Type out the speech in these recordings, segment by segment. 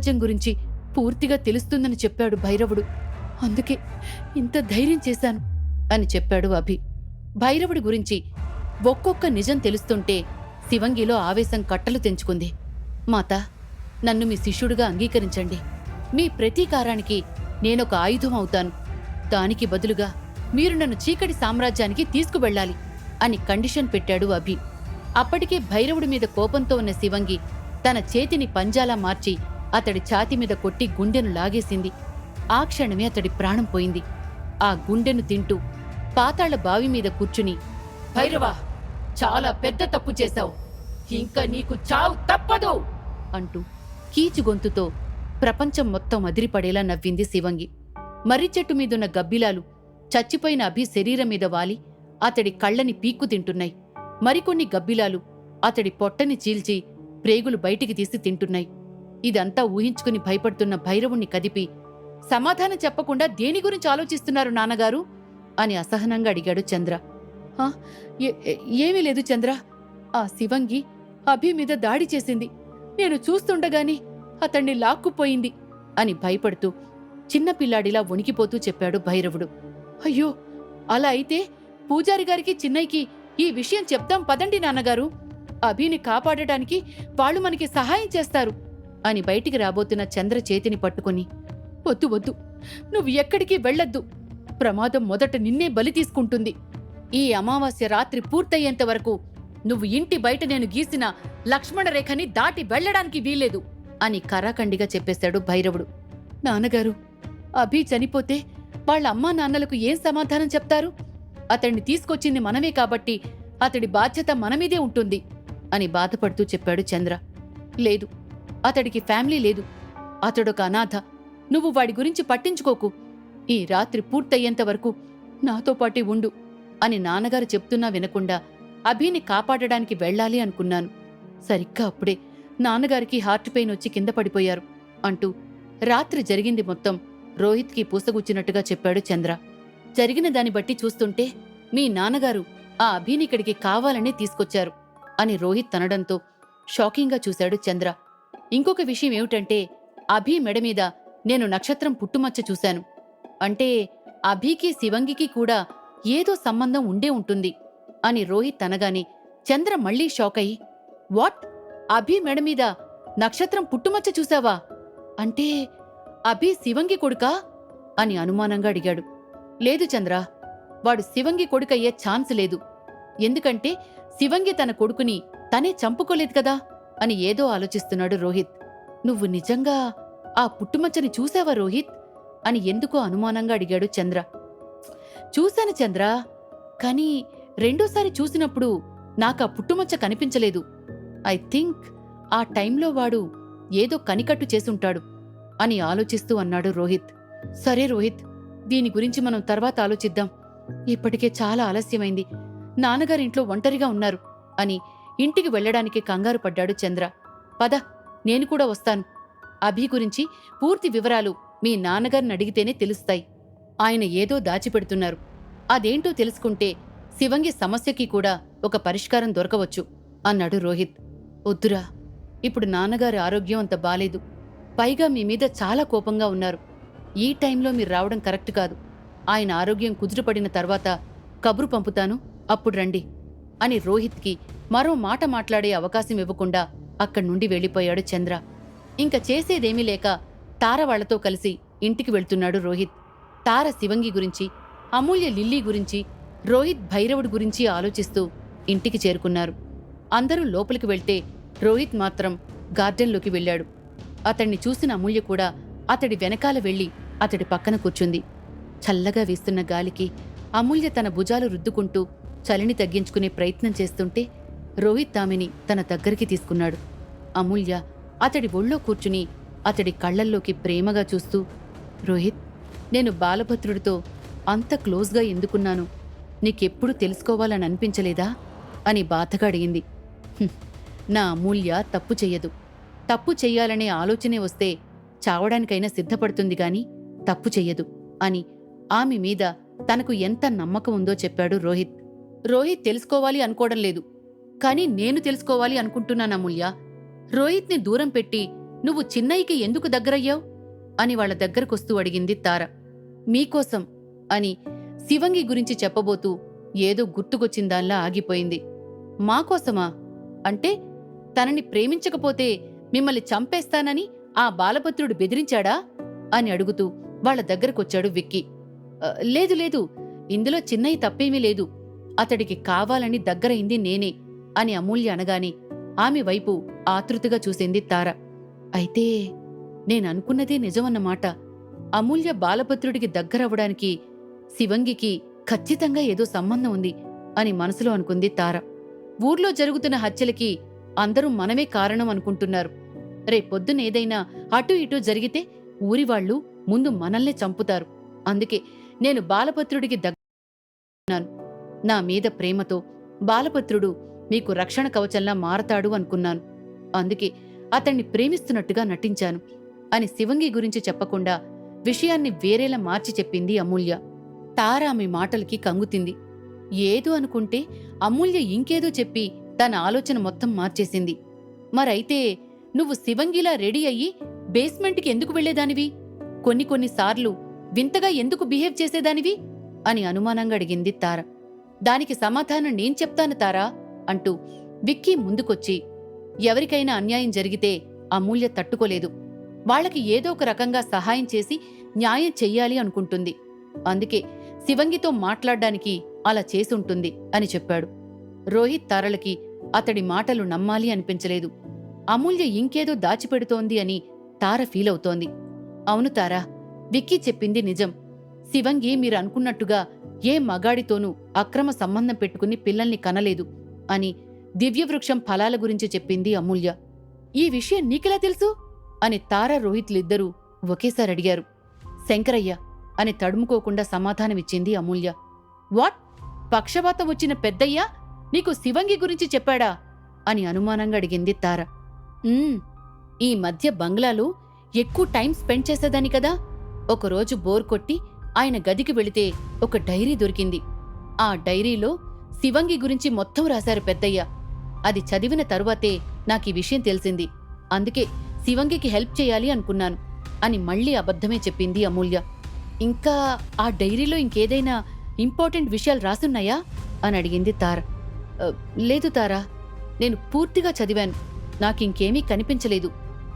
రాజ్యం గురించి పూర్తిగా తెలుస్తుందని చెప్పాడు భైరవుడు. అందుకే ఇంత ధైర్యం చేశాను అని చెప్పాడు అభి. భైరవుడి గురించి ఒక్కొక్క నిజం తెలుస్తుంటే శివంగిలో ఆవేశం కట్టలు తెంచుకుంది. మాతా, నన్ను మీ శిష్యుడిగా అంగీకరించండి. మీ ప్రతీకారానికి నేనొక ఆయుధం అవుతాను. దానికి బదులుగా మీరు నన్ను చీకటి సామ్రాజ్యానికి తీసుకువెళ్ళాలి అని కండిషన్ పెట్టాడు అభి. అప్పటికే భైరవుడి మీద కోపంతో ఉన్న శివంగి తన చేతిని పంజాలా మార్చి అతడి ఛాతి మీద కొట్టి గుండెను లాగేసింది. ఆ క్షణమే అతడి ప్రాణం పోయింది. ఆ గుండెను తింటూ పాతాళ బావి మీద కూర్చుని, భైరవా, చాలా పెద్ద తప్పు చేశావు, ఇంకా నీకు చావు తప్పదు అంటూ కీచు గొంతుతో ప్రపంచం మొత్తం అదిరిపడేలా నవ్వింది శివంగి. మర్రి చెట్టు మీదున్న గబ్బిలాలు చచ్చిపోయిన అభి శరీరం మీద వాలి అతడి కళ్ళని పీక్కు తింటున్నాయి. మరికొన్ని గబ్బిలాలు అతడి పొట్టని చీల్చి ప్రేగులు బయటికి తీసి తింటున్నాయి. ఇదంతా ఊహించుకుని భయపడుతున్న భైరవుణ్ణి కదిపి, సమాధానం చెప్పకుండా దేని గురించి ఆలోచిస్తున్నారు నాన్నగారు అని అసహనంగా అడిగాడు చంద్ర. ఏమీ లేదు చంద్ర, ఆ శివంగి అభి మీద దాడి చేసింది. నేను చూస్తుండగాని అతణ్ణి లాక్కుపోయింది అని భయపడుతూ చిన్నపిల్లాడిలా వణికిపోతూ చెప్పాడు భైరవుడు. అయ్యో, అలా అయితే పూజారి గారికి చిన్నయ్యకి ఈ విషయం చెప్దాం పదండి నాన్నగారు. అభిని కాపాడటానికి వాళ్ళు మనకి సహాయం చేస్తారు అని బయటికి రాబోతున్న చంద్ర చేతిని పట్టుకుని, వద్దు వద్దు, నువ్వు ఎక్కడికి వెళ్లొద్దు. ప్రమాదం మొదట నిన్నే బలి తీసుకుంటుంది. ఈ అమావాస్య రాత్రి పూర్తయ్యేంత వరకు నువ్వు ఇంటి బయట నేను గీసిన లక్ష్మణ రేఖని దాటి వెళ్లడానికి వీల్లేదు అని కరాఖండిగా చెప్పేశాడు భైరవుడు. నాన్నగారు, అభి చనిపోతే వాళ్ళ అమ్మా నాన్నలకు ఏం సమాధానం చెప్తారు? అతన్ని తీసుకొచ్చింది మనమే కాబట్టి అతడి బాధ్యత మనమీదే ఉంటుంది అని బాధపడుతూ చెప్పాడు చంద్ర. లేదు, అతడికి ఫ్యామిలీ లేదు. అతడొక అనాథ. నువ్వు వాడి గురించి పట్టించుకోకు. ఈ రాత్రి పూర్తయ్యేంత వరకు నాతో పాటే ఉండు అని నాన్నగారు చెప్తున్నా వినకుండా అభిని కాపాడడానికి వెళ్ళాలి అనుకున్నాను. సరిగ్గా అప్పుడే నాన్నగారికి హార్ట్ పెయిన్ వచ్చి కింద పడిపోయారు అంటూ రాత్రి జరిగింది మొత్తం రోహిత్కి పూసగుచ్చినట్టుగా చెప్పాడు చంద్ర. జరిగిన దాన్ని బట్టి చూస్తుంటే మీ నాన్నగారు ఆ అభిని ఇక్కడికి కావాలనే తీసుకొచ్చారు అని రోహిత్ అనడంతో షాకింగ్గా చూశాడు చంద్ర. ఇంకొక విషయం ఏమిటంటే, అభి మెడ మీద నేను నక్షత్రం పుట్టుమచ్చ చూశాను. అంటే అభికి శివంగికి కూడా ఏదో సంబంధం ఉండే ఉంటుంది అని రోహిత్ అనగానే చంద్ర మళ్లీ షాక్ అయి, వాట్, అభి మెడ మీద నక్షత్రం పుట్టుమచ్చ చూశావా? అంటే అభి శివంగి కొడుకా అని అనుమానంగా అడిగాడు. లేదు చంద్ర, వాడు శివంగి కొడుకయ్యే ఛాన్స్ లేదు. ఎందుకంటే శివంగి తన కొడుకుని తనే చంపుకోలేదు కదా అని ఏదో ఆలోచిస్తున్నాడు రోహిత్. నువ్వు నిజంగా ఆ పుట్టుమచ్చని చూశావా రోహిత్ అని ఎందుకో అనుమానంగా అడిగాడు చంద్ర. చూశాను చంద్ర, కానీ రెండోసారి చూసినప్పుడు నాకా పుట్టుమచ్చ కనిపించలేదు. ఐ థింక్ ఆ టైంలో వాడు ఏదో కనికట్టు చేసుంటాడు అని ఆలోచిస్తూ అన్నాడు రోహిత్. సరే రోహిత్, దీని గురించి మనం తర్వాత ఆలోచిద్దాం. ఇప్పటికే చాలా ఆలస్యమైంది. నాన్నగారింట్లో ఒంటరిగా ఉన్నారు అని ఇంటికి వెళ్లడానికి కంగారు పడ్డాడు చంద్ర. పద, నేను కూడా వస్తాను. అభి గురించి పూర్తి వివరాలు మీ నాన్నగారిని అడిగితేనే తెలుస్తాయి. ఆయన ఏదో దాచిపెడుతున్నారు. అదేంటో తెలుసుకుంటే శివంగి సమస్యకి కూడా ఒక పరిష్కారం దొరకవచ్చు అన్నాడు రోహిత్. వద్దురా, ఇప్పుడు నాన్నగారి ఆరోగ్యం అంత బాలేదు. పైగా మీ మీద చాలా కోపంగా ఉన్నారు. ఈ టైంలో మీరు రావడం కరెక్ట్ కాదు. ఆయన ఆరోగ్యం కుదురుపడిన తర్వాత కబురు పంపుతాను, అప్పుడు రండి అని రోహిత్కి మరో మాట మాట్లాడే అవకాశం ఇవ్వకుండా అక్కడి నుండి వెళ్ళిపోయాడు చంద్ర. ఇంక చేసేదేమీ లేక తార వాళ్లతో కలిసి ఇంటికి వెళ్తున్నాడు రోహిత్. తార శివంగి గురించి, అమూల్య లిల్లీ గురించి, రోహిత్ భైరవుడి గురించి ఆలోచిస్తూ ఇంటికి చేరుకున్నారు. అందరూ లోపలికి వెళ్తే రోహిత్ మాత్రం గార్డెన్లోకి వెళ్ళాడు. అతన్ని చూసిన అమూల్య కూడా అతడి వెనకాల వెళ్లి అతడి పక్కన కూర్చుంది. చల్లగా వీస్తున్న గాలికి అమూల్య తన భుజాలు రుద్దుకుంటూ చలిని తగ్గించుకునే ప్రయత్నం చేస్తుంటే రోహిత్ ఆమెని తన దగ్గరికి తీసుకున్నాడు. అమూల్య అతడి ఒళ్ళో కూర్చుని అతడి కళ్లల్లోకి ప్రేమగా చూస్తూ, రోహిత్, నేను బాలభద్రుడితో అంత క్లోజ్గా ఎందుకున్నాను నీకెప్పుడు తెలుసుకోవాలని అనిపించలేదా అని బాధగా అడిగింది. నా అమూల్య తప్పు చెయ్యదు. తప్పు చెయ్యాలనే ఆలోచనే వస్తే చావడానికైనా సిద్ధపడుతుంది గాని తప్పు చెయ్యదు అని ఆమె మీద తనకు ఎంత నమ్మకం ఉందో చెప్పాడు రోహిత్. రోహిత్ తెలుసుకోవాలి అనుకోవడం లేదు, కానీ నేను తెలుసుకోవాలి అనుకుంటున్నాను అమూల్య. రోహిత్ని దూరం పెట్టి నువ్వు చిన్నయ్యకి ఎందుకు దగ్గరయ్యావు అని వాళ్ళ దగ్గరకొస్తూ అడిగింది తార. మీకోసం అని శివంగి గురించి చెప్పబోతూ ఏదో గుర్తుకొచ్చిందాల్లా ఆగిపోయింది. మాకోసమా? అంటే తనని ప్రేమించకపోతే మిమ్మల్ని చంపేస్తానని ఆ బాలభద్రుడు బెదిరించాడా అని అడుగుతూ వాళ్ళ దగ్గరకొచ్చాడు విక్కీ. లేదు లేదు, ఇందులో చిన్నయ్య తప్పేమీ లేదు. అతడికి కావాలని దగ్గరైంది నేనే అని అమూల్య అనగానే ఆమె వైపు ఆతృతగా చూసింది తార. అయితే నేననుకున్నదే నిజమన్నమాట. అమూల్య బాలభద్రుడికి దగ్గరవ్వడానికి శివంగికి ఖచ్చితంగా ఏదో సంబంధం ఉంది అని మనసులో అనుకుంది తార. ఊర్లో జరుగుతున్న హత్యలకి అందరూ మనమే కారణం అనుకుంటున్నారు. రేపొద్దునేదైనా అటూ ఇటూ జరిగితే ఊరివాళ్లు ముందు మనల్నే చంపుతారు. అందుకే నేను బాలభద్రుడికి దగ్గరున్నాను. నా మీద ప్రేమతో బాలభద్రుడు మీకు రక్షణ కవచంలా మారతాడు అనుకున్నాను. అందుకే అతన్ని ప్రేమిస్తున్నట్టుగా నటించాను అని శివంగి గురించి చెప్పకుండా విషయాన్ని వేరేలా మార్చి చెప్పింది అమూల్య. తార ఆమె మాటలకి కంగుతింది. ఏదో అనుకుంటే అమూల్య ఇంకేదో చెప్పి తన ఆలోచన మొత్తం మార్చేసింది. మరైతే నువ్వు శివంగిలా రెడీ అయ్యి బేస్మెంట్కి ఎందుకు వెళ్లేదానివి? కొన్నిసార్లు వింతగా ఎందుకు బిహేవ్ చేసేదానివి అని అనుమానంగా అడిగింది తార. దానికి సమాధానం నేను చెప్తాను తారా అంటూ విక్కీ ముందుకొచ్చి, ఎవరికైనా అన్యాయం జరిగితే అమూల్య తట్టుకోలేదు. వాళ్లకి ఏదో ఒక రకంగా సహాయం చేసి న్యాయం చెయ్యాలి అనుకుంటుంది. అందుకే శివంగితో మాట్లాడ్డానికి అలా చేసుంటుంది అని చెప్పాడు. రోహిత్ తారలకి అతడి మాటలు నమ్మాలి అనిపించలేదు. అమూల్య ఇంకేదో దాచిపెడుతోంది అని తార ఫీలవుతోంది. అవును తారా, విక్కీ చెప్పింది నిజం. శివంగి మీరనుకున్నట్టుగా ఏ మగాడితోనూ అక్రమ సంబంధం పెట్టుకుని పిల్లల్ని కనలేదు అని దివ్యవృక్షం ఫలాల గురించి చెప్పింది అమూల్య. ఈ విషయం నీకెలా తెలుసు అని తార రోహిత్లిద్దరూ ఒకేసారి అడిగారు. శంకరయ్య అని తడుముకోకుండా సమాధానమిచ్చింది అమూల్య. వాట్? పక్షవాతం వచ్చిన పెద్దయ్య నీకు శివంగి గురించి చెప్పాడా అని అనుమానంగా అడిగింది తార. ఈ మధ్య బంగ్లాలో ఎక్కువ టైం స్పెండ్ చేసేదాని కదా. ఒకరోజు బోర్ కొట్టి ఆయన గదికి వెళితే ఒక డైరీ దొరికింది. ఆ డైరీలో శివంగి గురించి మొత్తం రాశారు పెద్దయ్య. అది చదివిన తరువాతే నాకీ విషయం తెలిసింది. అందుకే శివంగికి హెల్ప్ చేయాలి అనుకున్నాను అని మళ్లీ అబద్ధమే చెప్పింది అమూల్య. ఇంకా ఆ డైరీలో ఇంకేదైనా ఇంపార్టెంట్ విషయాలు రాసున్నాయా అని అడిగింది తార. లేదు తారా, నేను పూర్తిగా చదివాను, నాకింకేమీ కనిపించలేదు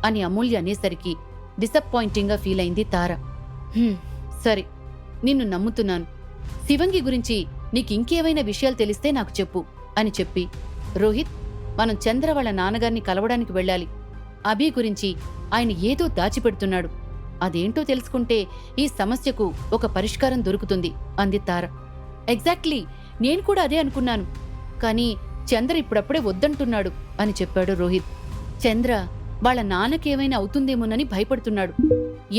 అని అమూల్య అనేసరికి డిసప్పాయింటింగ్గా ఫీల్ అయింది తార. సరే, నిన్ను నమ్ముతున్నాను. శివంగి గురించి నీకింకేవైనా విషయాలు తెలిస్తే నాకు చెప్పు అని చెప్పి, రోహిత్, మనం చంద్ర వాళ్ళ నాన్నగారిని కలవడానికి వెళ్ళాలి. అభి గురించి ఆయన ఏదో దాచిపెడుతున్నాడు. అదేంటో తెలుసుకుంటే ఈ సమస్యకు ఒక పరిష్కారం దొరుకుతుంది అంది తార. ఎగ్జాక్ట్లీ, నేను కూడా అదే అనుకున్నాను. కానీ చంద్ర ఇప్పుడప్పుడే వద్దంటున్నాడు అని చెప్పాడు రోహిత్. చంద్ర వాళ్ళ నాన్నకేమైనా అవుతుందేమోనని భయపడుతున్నాడు.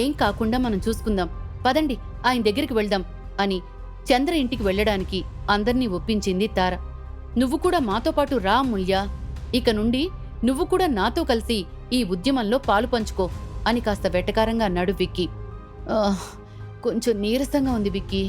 ఏం కాకుండా మనం చూసుకుందాం, పదండి ఆయన దగ్గరికి వెళ్దాం అని చంద్ర ఇంటికి వెళ్లడానికి అందర్నీ ఒప్పించింది తార. నువ్వు కూడా మాతో పాటు రా అమూల్య. ఇక నుండి నువ్వు కూడా నాతో కలిసి ఈ ఉద్యమంలో పాలు పంచుకో అని కాస్త వెటకారంగా అన్నాడు విక్కీ. కొంచెం నీరసంగా ఉంది విక్కీ,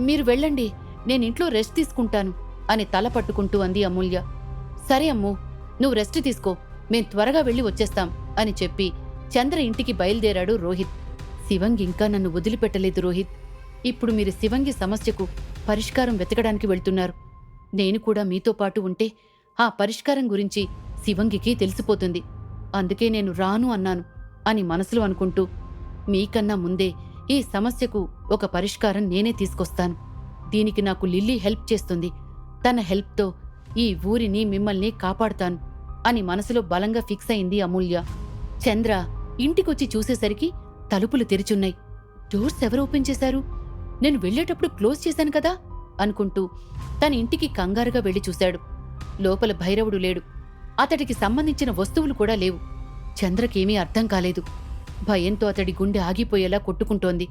మీరు వెళ్ళండి, నేనింట్లో రెస్ట్ తీసుకుంటాను అని తల పట్టుకుంటూ అంది అమూల్య. సరే అమ్ము, నువ్వు రెస్ట్ తీసుకో, మేం త్వరగా వెళ్ళి వచ్చేస్తాం అని చెప్పి చంద్ర ఇంటికి బయలుదేరాడు రోహిత్. శివంగి ఇంకా నన్ను వదిలిపెట్టలేదు రోహిత్. ఇప్పుడు మీరు శివంగి సమస్యకు పరిష్కారం వెతకడానికి వెళ్తున్నారు. నేను కూడా మీతో పాటు ఉంటే ఆ పరిష్కారం గురించి శివంగికి తెలిసిపోతుంది. అందుకే నేను రాను అన్నాను అని మనసులో అనుకుంటూ, మీకన్నా ముందే ఈ సమస్యకు ఒక పరిష్కారం నేనే తీసుకొస్తాను. దీనికి నాకు లిల్లీ హెల్ప్ చేస్తుంది. తన హెల్ప్తో ఈ ఊరిని మిమ్మల్ని కాపాడుతాను అని మనసులో బలంగా ఫిక్స్ అయింది అమూల్య. చంద్ర ఇంటికొచ్చి చూసేసరికి తలుపులు తెరిచున్నాయి. డోర్స్ ఎవరు ఓపెన్ చేశారు? నేను వెళ్లేటప్పుడు క్లోజ్ చేశాను కదా అనుకుంటూ తన ఇంటికి కంగారుగా వెళ్లి చూశాడు. లోపల భైరవుడు లేడు. అతడికి సంబంధించిన వస్తువులు కూడా లేవు. చంద్రకేమీ అర్థం కాలేదు. భయంతో అతడి గుండె ఆగిపోయేలా కొట్టుకుంటోంది.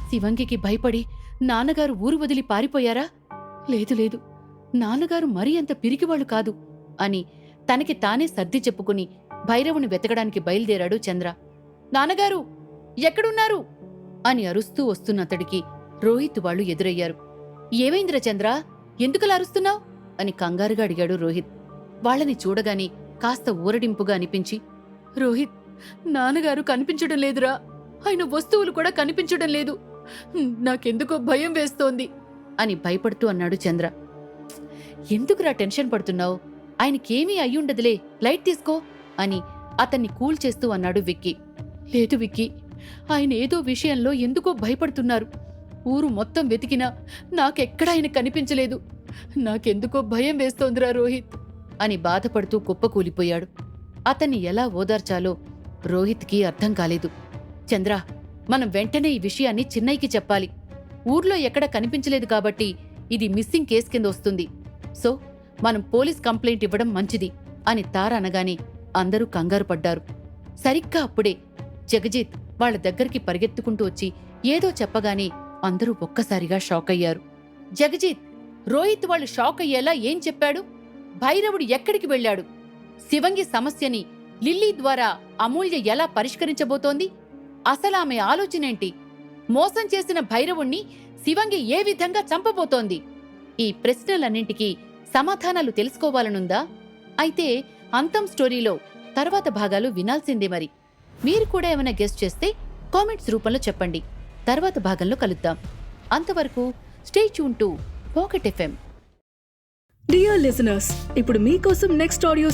శివంగికి భయపడి నాన్నగారు ఊరు వదిలి పారిపోయారా? లేదు లేదు, నాన్నగారు మరీ అంత పిరికివాళ్లు కాదు అని తనకి తానే సర్ది చెప్పుకుని భైరవుని వెతకడానికి బయలుదేరాడు చంద్ర. నాన్నగారు ఎక్కడున్నారు అని అరుస్తూ వస్తున్న అతడికి రోహిత్ వాళ్లు ఎదురయ్యారు. ఏమైందిరా చంద్ర, ఎందుకలా అరుస్తున్నావు అని కంగారుగా అడిగాడు రోహిత్. వాళ్ళని చూడగానే కాస్త ఊరడింపుగా అనిపించి, రోహిత్, నాన్నగారు కనిపించడం లేదురా. ఆయన వస్తువులు కూడా కనిపించడం లేదు. నాకెందుకో భయం వేస్తోంది అని భయపడుతూ అన్నాడు చంద్ర. ఎందుకురా టెన్షన్ పడుతున్నావు? ఆయనకేమీ అయ్యుండదులే, లైట్ తీసుకో అని అతన్ని కూల్ చేస్తూ అన్నాడు విక్కీ. లేదు విక్కీ, ఆయన ఏదో విషయంలో ఎందుకో భయపడుతున్నారు. ఊరు మొత్తం వెతికినా నాకెక్కడా ఆయన కనిపించలేదు. నాకెందుకో భయం వేస్తోందిరా రోహిత్ అని బాధపడుతూ కుప్పకూలిపోయాడు. అతన్ని ఎలా ఓదార్చాలో రోహిత్కి అర్థం కాలేదు. చంద్ర, మనం వెంటనే ఈ విషయాన్ని చిన్నయ్యకి చెప్పాలి. ఊర్లో ఎక్కడ కనిపించలేదు కాబట్టి ఇది మిస్సింగ్ కేస్ కింద వస్తుంది. సో మనం పోలీస్ కంప్లైంట్ ఇవ్వడం మంచిది అని తార అనగానే అందరూ కంగారు పడ్డారు. సరిగ్గా అప్పుడే జగజిత్ వాళ్ల దగ్గరికి పరిగెత్తుకుంటూ వచ్చి ఏదో చెప్పగానే అందరూ ఒక్కసారిగా షాక్ అయ్యారు. జగజిత్, రోహిత్ వాళ్ళు షాక్ అయ్యేలా ఏం చెప్పాడు? భైరవుడు ఎక్కడికి వెళ్ళాడు? శివంగి సమస్యని లిల్లీ ద్వారా అమూల్య ఎలా పరిష్కరించబోతోంది? అసలామె ఆలోచనేంటి? మోసం చేసిన భైరవుణ్ణి శివంగి ఏ విధంగా చంపబోతోంది? ఈ ప్రశ్నలన్నింటికీ సమాధానాలు తెలుసుకోవాలనుందా? అయితే అంతం స్టోరీలో తర్వాత భాగాలు వినాల్సిందే. మరి మీరు కూడా ఏమైనా గెస్ట్ చేస్తే కామెంట్స్ రూపంలో చెప్పండి. తర్వాత భాగంలో కలుద్దాం. అంతవరకు stay tune to pocket FM. Dear listeners, ఇప్పుడు మీకోసం నెక్స్ట్ ఆడియో